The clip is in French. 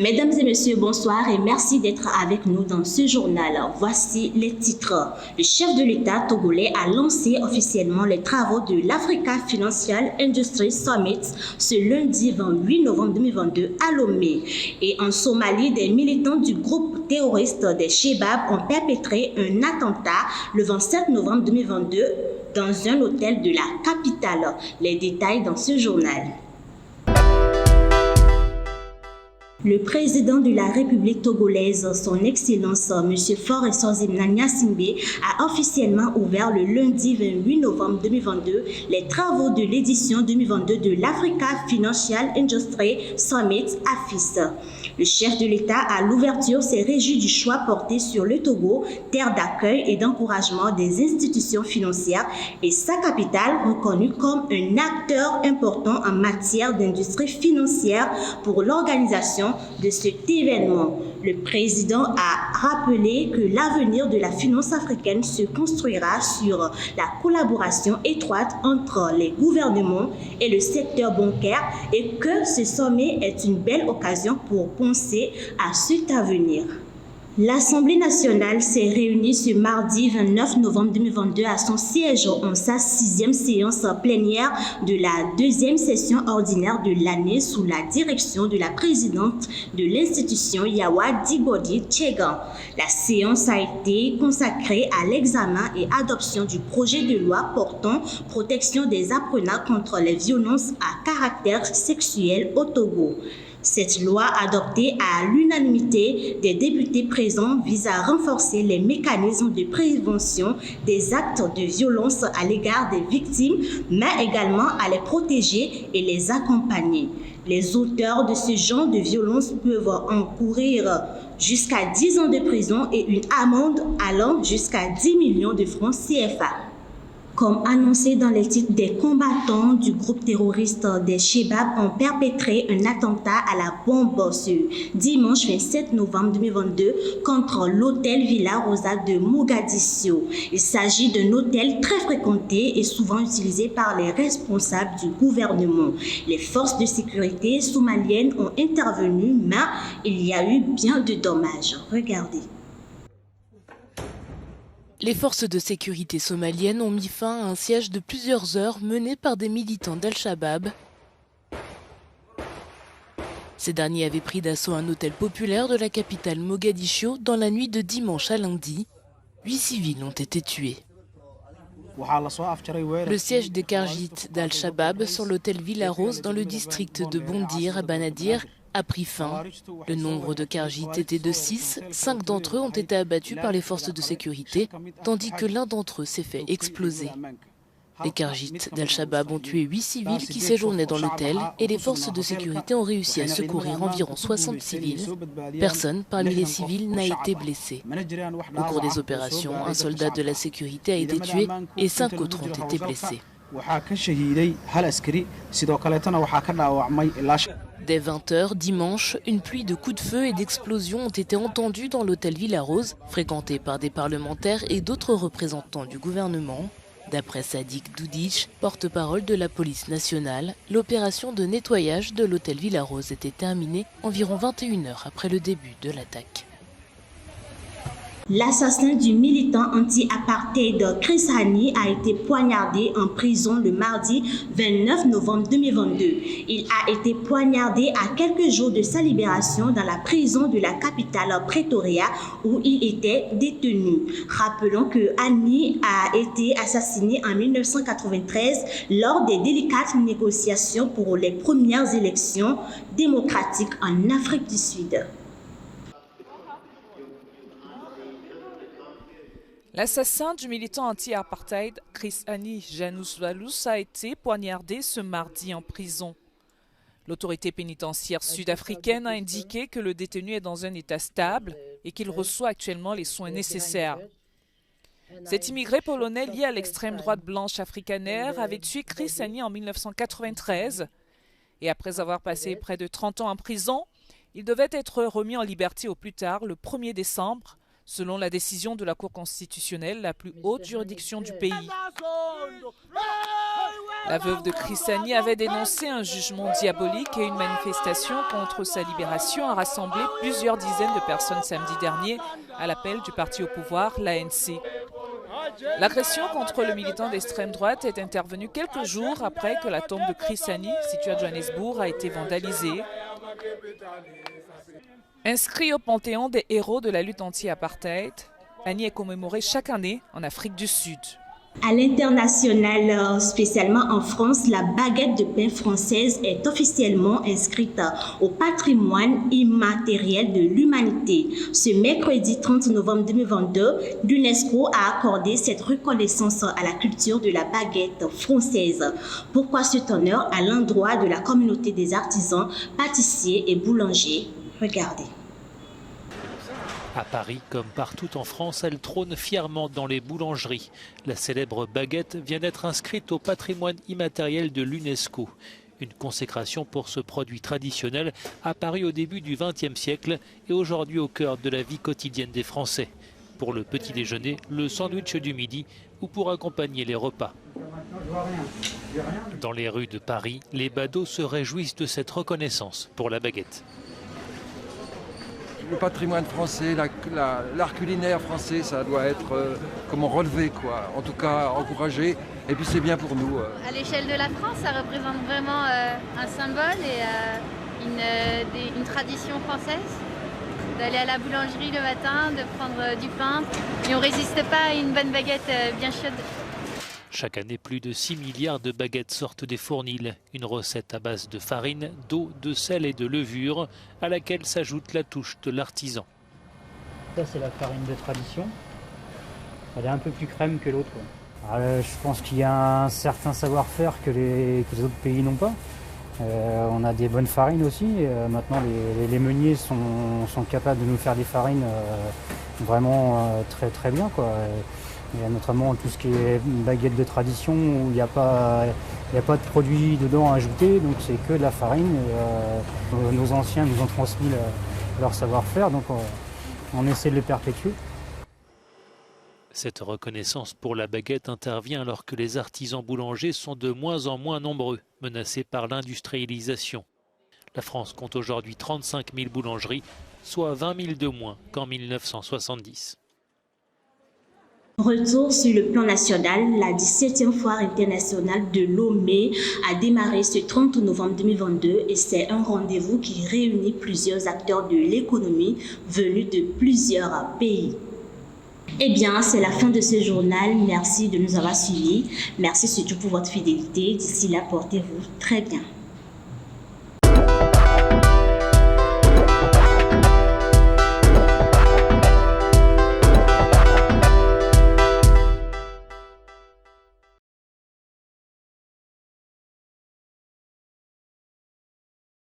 Mesdames et messieurs, bonsoir et merci d'être avec nous dans ce journal. Voici les titres. Le chef de l'État togolais a lancé officiellement les travaux de l'Africa Financial Industry Summit ce lundi 28 novembre 2022 à Lomé. Et en Somalie, des militants du groupe terroriste des Chebab ont perpétré un attentat le 27 novembre 2022 dans un hôtel de la capitale. Les détails dans ce journal. Le président de la République togolaise, son Excellence M. Faure Eswazimna Gnassingbé, a officiellement ouvert le lundi 28 novembre 2022 les travaux de l'édition 2022 de l'Africa Financial Industry Summit AFIS. Le chef de l'État, à l'ouverture, s'est réjoui du choix porté sur le Togo, terre d'accueil et d'encouragement des institutions financières, et sa capitale reconnue comme un acteur important en matière d'industrie financière pour l'organisation de cet événement. Le président a rappelé que l'avenir de la finance africaine se construira sur la collaboration étroite entre les gouvernements et le secteur bancaire et que ce sommet est une belle occasion pour penser à cet avenir. L'Assemblée nationale s'est réunie ce mardi 29 novembre 2022 à son siège en sa 6e séance plénière de la 2e session ordinaire de l'année sous la direction de la présidente de l'institution Yawa Digodi Tchegan. La séance a été consacrée à l'examen et adoption du projet de loi portant protection des apprenants contre les violences à caractère sexuel au Togo. Cette loi, adoptée à l'unanimité des députés présents, vise à renforcer les mécanismes de prévention des actes de violence à l'égard des victimes, mais également à les protéger et les accompagner. Les auteurs de ce genre de violence peuvent encourir jusqu'à 10 ans de prison et une amende allant jusqu'à 10 millions de francs CFA. Comme annoncé dans les titres, des combattants du groupe terroriste des Chebab ont perpétré un attentat à la bombe ce dimanche 27 novembre 2022 contre l'hôtel Villa Rosa de Mogadiscio. Il s'agit d'un hôtel très fréquenté et souvent utilisé par les responsables du gouvernement. Les forces de sécurité somaliennes ont intervenu, mais il y a eu bien de dommages. Regardez. Les forces de sécurité somaliennes ont mis fin à un siège de plusieurs heures mené par des militants d'Al-Shabaab. Ces derniers avaient pris d'assaut un hôtel populaire de la capitale Mogadiscio dans la nuit de dimanche à lundi. 8 civils ont été tués. Le siège des Kharjites d'Al-Shabaab sur l'hôtel Villa Rose dans le district de Bondir à Banadir a pris fin. Le nombre de Kharjites était de 6. 5 d'entre eux ont été abattus par les forces de sécurité, tandis que l'un d'entre eux s'est fait exploser. Les Kharjites d'Al-Shabaab ont tué 8 civils qui séjournaient dans l'hôtel et les forces de sécurité ont réussi à secourir environ 60 civils. Personne parmi les civils n'a été blessé. Au cours des opérations, un soldat de la sécurité a été tué et 5 autres ont été blessés. Dès 20h dimanche, une pluie de coups de feu et d'explosions ont été entendus dans l'hôtel Villa Rose, fréquenté par des parlementaires et d'autres représentants du gouvernement. D'après Sadik Doudic, porte-parole de la police nationale, l'opération de nettoyage de l'hôtel Villa Rose était terminée environ 21h après le début de l'attaque. L'assassin du militant anti-apartheid Chris Hani a été poignardé en prison le mardi 29 novembre 2022. Il a été poignardé à quelques jours de sa libération dans la prison de la capitale Pretoria où il était détenu. Rappelons que Hani a été assassiné en 1993 lors des délicates négociations pour les premières élections démocratiques en Afrique du Sud. L'assassin du militant anti-apartheid Chris Hani Janus Walus a été poignardé ce mardi en prison. L'autorité pénitentiaire sud-africaine a indiqué que le détenu est dans un état stable et qu'il reçoit actuellement les soins nécessaires. Cet immigré polonais lié à l'extrême droite blanche afrikaner avait tué Chris Hani en 1993 et après avoir passé près de 30 ans en prison, il devait être remis en liberté au plus tard le 1er décembre selon la décision de la Cour constitutionnelle, la plus haute juridiction du pays. La veuve de Chris Hani avait dénoncé un jugement diabolique et une manifestation contre sa libération a rassemblé plusieurs dizaines de personnes samedi dernier à l'appel du parti au pouvoir, l'ANC. L'agression contre le militant d'extrême droite est intervenue quelques jours après que la tombe de Chris Hani, située à Johannesburg, a été vandalisée. Inscrit au panthéon des héros de la lutte anti-apartheid, Hani est commémoré chaque année en Afrique du Sud. À l'international, spécialement en France, la baguette de pain française est officiellement inscrite au patrimoine immatériel de l'humanité. Ce mercredi 30 novembre 2022, l'UNESCO a accordé cette reconnaissance à la culture de la baguette française. Pourquoi cet honneur à l'endroit de la communauté des artisans, pâtissiers et boulangers? Regardez. À Paris, comme partout en France, elle trône fièrement dans les boulangeries. La célèbre baguette vient d'être inscrite au patrimoine immatériel de l'UNESCO. Une consécration pour ce produit traditionnel apparu au début du XXe siècle et aujourd'hui au cœur de la vie quotidienne des Français. Pour le petit déjeuner, le sandwich du midi ou pour accompagner les repas. Dans les rues de Paris, les badauds se réjouissent de cette reconnaissance pour la baguette. Le patrimoine français, l'art culinaire français, ça doit être relevé, quoi. En tout cas, encouragé. Et puis c'est bien pour nous. À l'échelle de la France, ça représente vraiment un symbole et une tradition française. D'aller à la boulangerie le matin, de prendre du pain. Et on ne résiste pas à une bonne baguette bien chaude. Chaque année, plus de 6 milliards de baguettes sortent des fournils. Une recette à base de farine, d'eau, de sel et de levure, à laquelle s'ajoute la touche de l'artisan. Ça, c'est la farine de tradition. Elle est un peu plus crème que l'autre. Je pense qu'il y a un certain savoir-faire que les autres pays n'ont pas. On a des bonnes farines aussi. Maintenant, les meuniers sont capables de nous faire des farines vraiment très très bien, quoi. Il y a notamment tout ce qui est baguette de tradition où il n'y a pas de produits dedans à ajouter, donc c'est que de la farine. Nos anciens nous ont transmis leur savoir-faire, donc on essaie de le perpétuer. Cette reconnaissance pour la baguette intervient alors que les artisans boulangers sont de moins en moins nombreux, menacés par l'industrialisation. La France compte aujourd'hui 35 000 boulangeries, soit 20 000 de moins qu'en 1970. Retour sur le plan national, la 17e foire internationale de Lomé a démarré ce 30 novembre 2022 et c'est un rendez-vous qui réunit plusieurs acteurs de l'économie venus de plusieurs pays. Eh bien, c'est la fin de ce journal. Merci de nous avoir suivis. Merci surtout pour votre fidélité. D'ici là, portez-vous très bien.